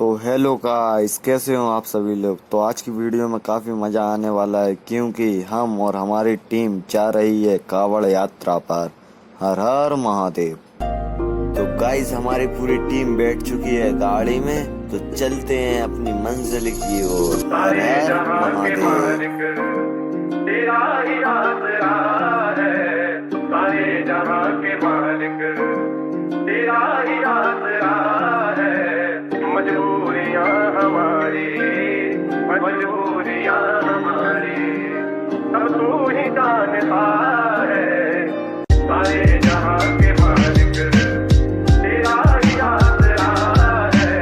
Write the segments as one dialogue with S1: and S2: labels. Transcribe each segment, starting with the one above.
S1: तो hello guys, कैसे हो आप सभी लोग। तो आज की वीडियो में काफ़ी मज़ा आने वाला है क्योंकि हम और हमारी टीम जा रही है कावड़ यात्रा पर। हर हर महादेव। तो गाइस हमारी पूरी टीम बैठ चुकी है गाड़ी में, तो चलते हैं अपनी मंजिल की ओर। हर हर महादेव।
S2: तेरा ही आसरा है, सारे जहां के मालिक तेरा ही आसरा है। मजबूरियां हमारी सब तू ही जानता है। सारे जहां के मालिक तेरा ही आसरा है,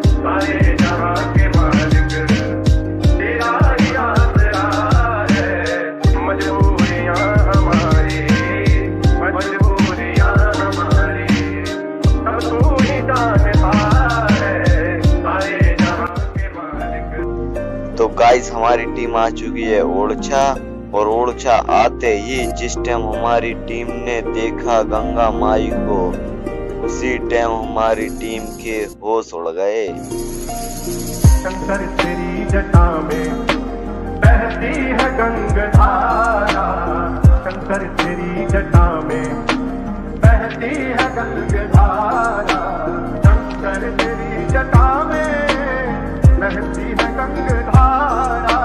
S2: सारे जहां के मालिक तेरा ही आसरा है। मजबूरियां हमारी सब तू ही जानता है। सारे जहां के मालिक।
S1: तो गाइस हमारी टीम आ चुकी है ओरछा, और ओरछा आते ही जिस टाइम हमारी टीम ने देखा गंगा माई को, उसी टाइम हमारी टीम के होश उड़ गए।
S2: शंकर तेरी जटा में बहती है गंगाधारा, शंकर तेरी जटा में बहती है गंगाधारा। शंकर तेरी जटा में बहती है गंगाधारा,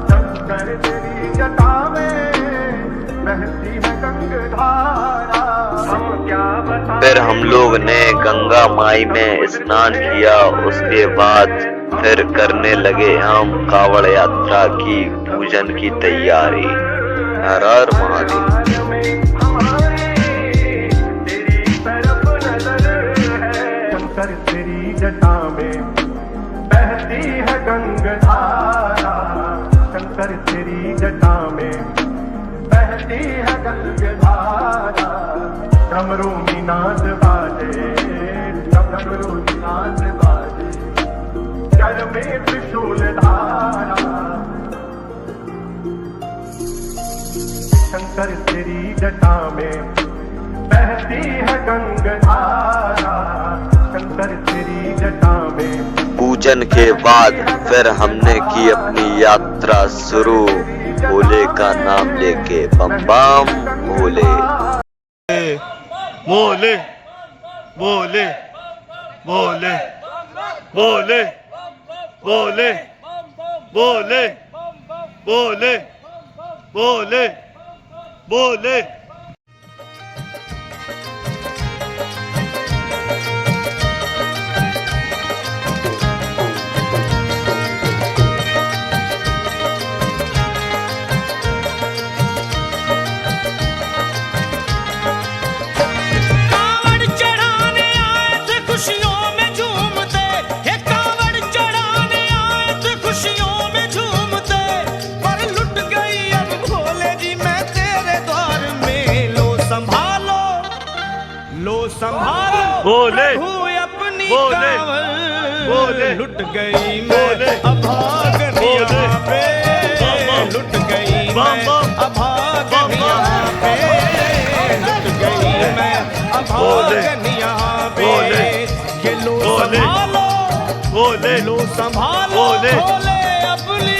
S2: शंकर तेरी जटा में बहती है गंगाधारा। हम क्या बताएं।
S1: फिर हम लोग ने गंगा माई में स्नान किया, उसके बाद फिर करने लगे हम कावड़ यात्रा की पूजन की तैयारी। हर हर महादेव।
S2: शंकर तेरी जटा में बहती है गंगाधारा, शंकर तेरी जटा में बहती है गंगाधारा। डमरू की नाद बाजे, डमरू की नाद बाजे, जल में त्रिशूल धारा। शंकर तेरी जटा में बहती है गंगाधारा, शंकर तेरी जटा में।
S1: पूजन के बाद फिर हमने की अपनी यात्रा शुरू, भोले का नाम लेके। बम बम भोले
S3: भोले भोले भोले भोले भोले भोले भोले भोले भोले।
S2: भोले अपनी बोले लुट गई मैं अभागन यहाँ पे, लुट गई मैं अभागन यहाँ पे, लुट गई मैं अभागन यहाँ पे। ये लो संभालो, लो संभालो भोले अपनी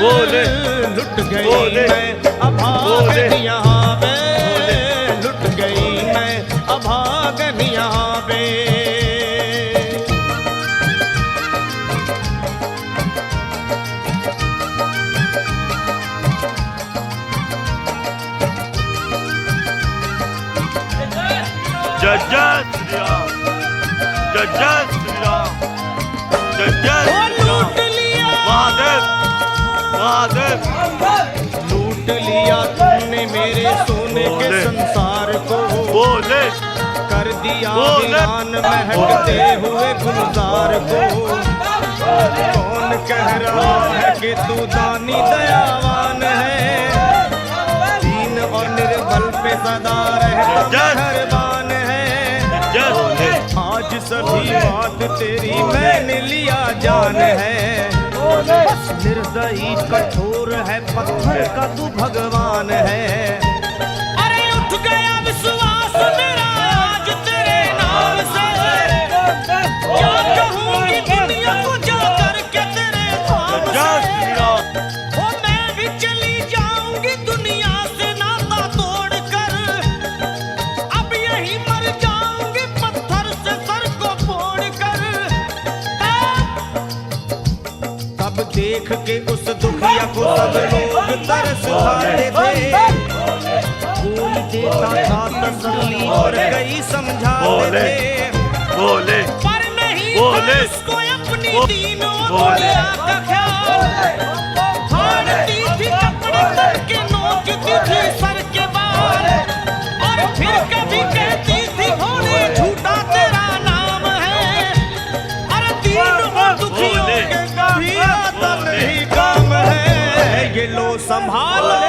S2: बोले लुट गई मैं अभागन यहाँ पे, लुट गई मैं अभागन यहाँ पे।
S3: जय जय श्री राम, जय जय श्री राम, जय जय श्री राम। महादेव महादेव।
S2: लूट लिया तुमने मेरे सोने के संसार को,
S3: बोले
S2: कर दिया वीरान महकते हुए गुलजार को। कौन कह रहा है कि तू दानी दयावान है, दीन और निर्बल पे सदा रहता मेहरबान है। आज सभी बात तेरी मैंने लिया जान है, निर्दयी कठोर है पत्थर का तू भगवान है। अरे उठ गया विश्वास मेरा आज तेरे नाम से, क्या कहूँ कि दुनिया
S4: अब देख के उस दुखिया को सब लोग तरस खाते थे। कोई देता था तसल्ली और कई समझाते थे,
S3: बोले
S4: पर नहीं
S3: बोले
S4: था उसको अपनी दीनों दुनिया का ख्याल। फाड़ती थी कपड़े सर के, नोचती थी सर के बाल, और फिर कभी कहती थी भोले झूठा तेरा नाम है। अरे दीन और दुखियों के कभी आता नहीं काम है। ये लो संभालो,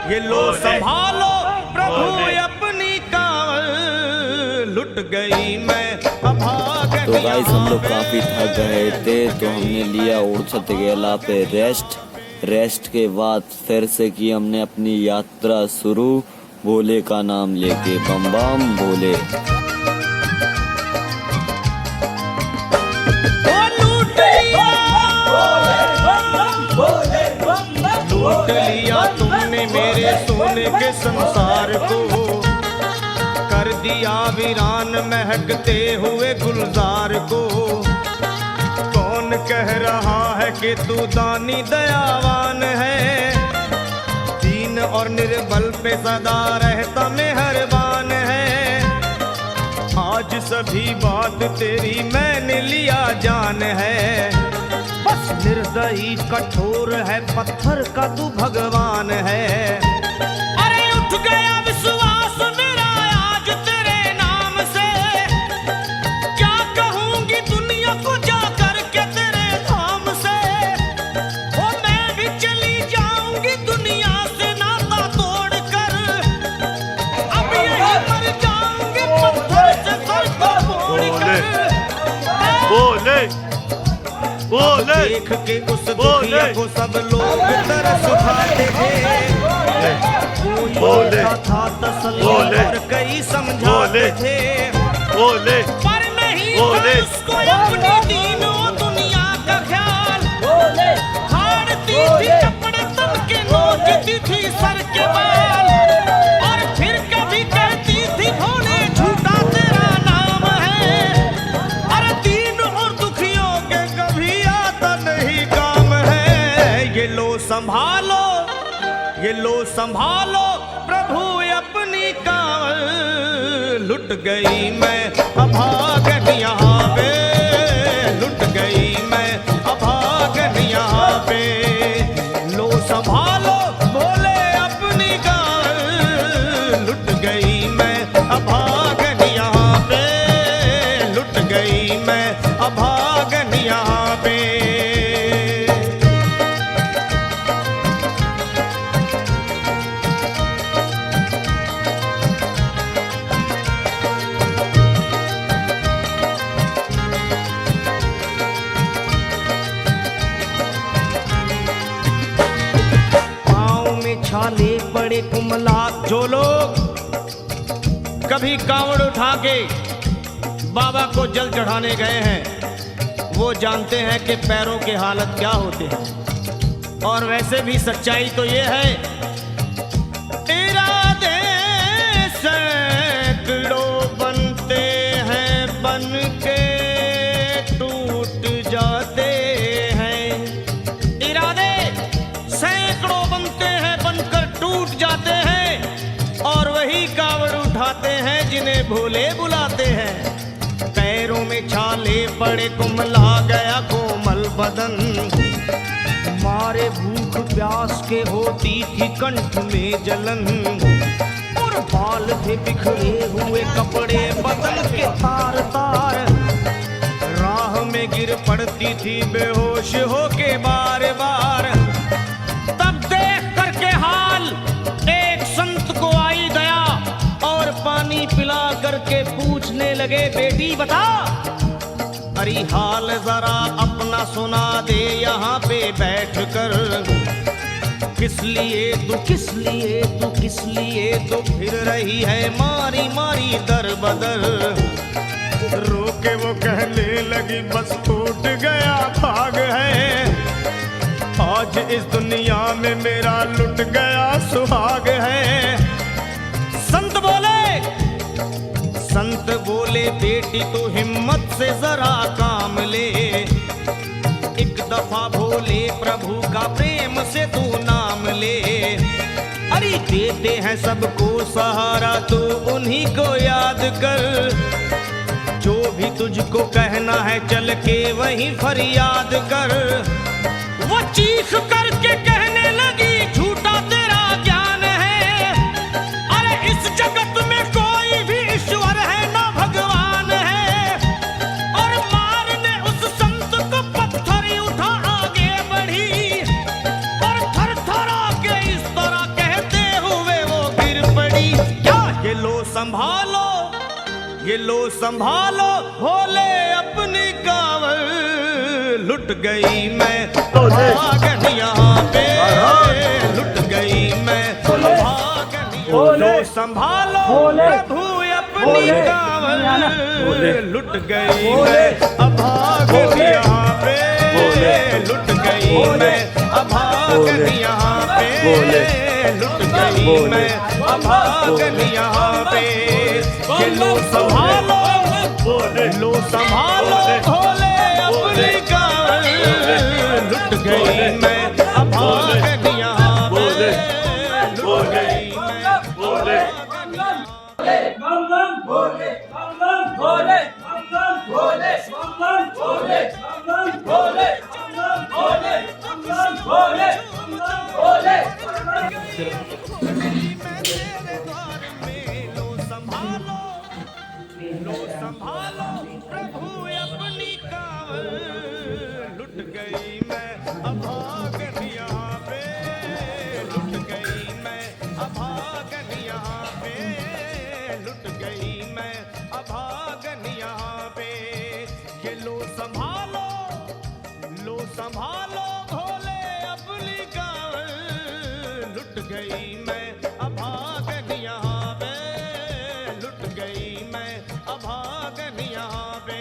S4: ये लो संभालो प्रभु अपनी कावल। लुट गई मैं अभाग।
S1: तो गाइस हम लोग काफ़ी थक गए थे, तो हमने लिया उड़छत गेला पे रेस्ट के बाद फिर से की हमने अपनी यात्रा शुरू, भोले का नाम लेके बम बम भोले।
S4: लूट लिया तुमने मेरे सोने के संसार को, कर दिया वीरान महकते हुए गुलजार को। कौन कह रहा है कि तू दानी दयावान है, दीन और निर्बल पे सदा रहता मेहरबान है। आज सभी बात तेरी मैंने लिया जान है, बस निर्दयी कठोर है पत्थर का तू भगवान है। अरे उठ गया विश्वास मेरा आज तेरे नाम से, क्या कहूंगी दुनिया को जा करके तेरे धाम से। ओ मैं भी चली जाऊंगी दुनिया से नाता तोड़ कर, अब यही मर जाऊंगी पत्थर से सर को फोड़ कर।
S3: बोले बोले
S4: देख के उस दुखिया को सब लोग तरस खाते थे। कोई देता था तसल्ली और कई समझाते थे,
S3: बोले
S4: पर नहीं था उसको अपनी दीनों दुनिया का ख्याल। फाड़ती थी कपड़े तन के, नोचती थी सर के बाल, और फिर कभी कहती थी भोले झूठा तेरा नाम है। अरे दीन और दुखियों के कभी आता नहीं काम है। ये लो संभालो, ये लो संभालो प्रभु अपनी कावल। लुट गई मैं अभागन यहाँ पे, लुट गई मैं अभागन यहाँ पे। लो संभालो भोले अपनी कावल। लुट गई मैं अभागन यहाँ पे, लुट गई मैं अभागन यहाँ पे। छाले बड़े कुमला, जो लोग कभी कांवड़ उठा के बाबा को जल चढ़ाने गए हैं वो जानते हैं कि पैरों के हालत क्या होते हैं। और वैसे भी सच्चाई तो ये है, इरादे सैकड़ों बनते हैं बन के टूट जाते हैं। इरादे सैकड़ों बनते हैं बनकर टूट जाते हैं, और वही कावड़ उठाते हैं जिन्हें भोले बुलाते हैं। पैरों में छाले पड़े, कुमला गया कोमल बदन, मारे भूख प्यास के होती थी कंठ में जलन। और बाल थे बिखरे हुए कपड़े बदन के तार तार, राह में गिर पड़ती थी बेहोश होके बार बार। तब देख करके हाल एक संत को आई दया, और पानी पिला करके पूछने लगे बेटी बता, अरे हाल जरा अपना सुना दे यहाँ पे बैठ कर। किस लिए तू किस लिए तू किस लिए तो फिर रही है मारी मारी दर बदर। रोके वो कहने लगी बस टूट गया भाग है, आज इस दुनिया में मेरा लुट गया सुहाग है। संत बोले बेटी तू हिम्मत से जरा काम ले, एक दफा भोले प्रभु का प्रेम से तू नाम ले। अरे देते हैं सबको सहारा तो उन्हीं को याद कर। जो भी तुझको कहना है चल के वहीं फरियाद कर। वो चीख करके कहने लगी झूठा तेरा ज्ञान है। अरे इस जगत में कोई भी ईश्वर है ना भगवान है। और मारने उस संत को पत्थर उठा आगे बढ़ी और थर थरा के इस तरह कहते हुए वो गिर पड़ी। क्या ये लो संभालो, ये लो संभालो भोले अपनी कावड़। लुट गई मैं भागन यहाँ पे, लुट गई मैं भागन। लो संभालो प्रभु अपनी कावड़। लुट गई मैं अभागन यहाँ पे, लुट गई मैं अभागन यहाँ पे, लुट गई मैं अभागन यहाँ पे। ये लो संभालो, लो संभालो भोले अपनी कावड़। लुट गई मैं अभागन यहाँ पे, लुट गई मैं अभागन यहाँ पे।
S5: बम बम भोले, बम बम भोले, बम बम भोले, बम बम भोले, बम बम भोले, बम बम भोले, बम बम भोले, बम बम भोले।
S4: लो संभालो प्रभु अपनी कावड़। लुट गई मैं अभागन यहाँ पे, लुट गई मैं अभागन यहाँ पे, लुट गई मैं अभागन यहाँ पे। ये लो संभालो, लो संभालो भोले अपनी कावड़। लुट गई मैं अभागन यहाँ पे, लुट गई मैं अभागन यहाँ पे।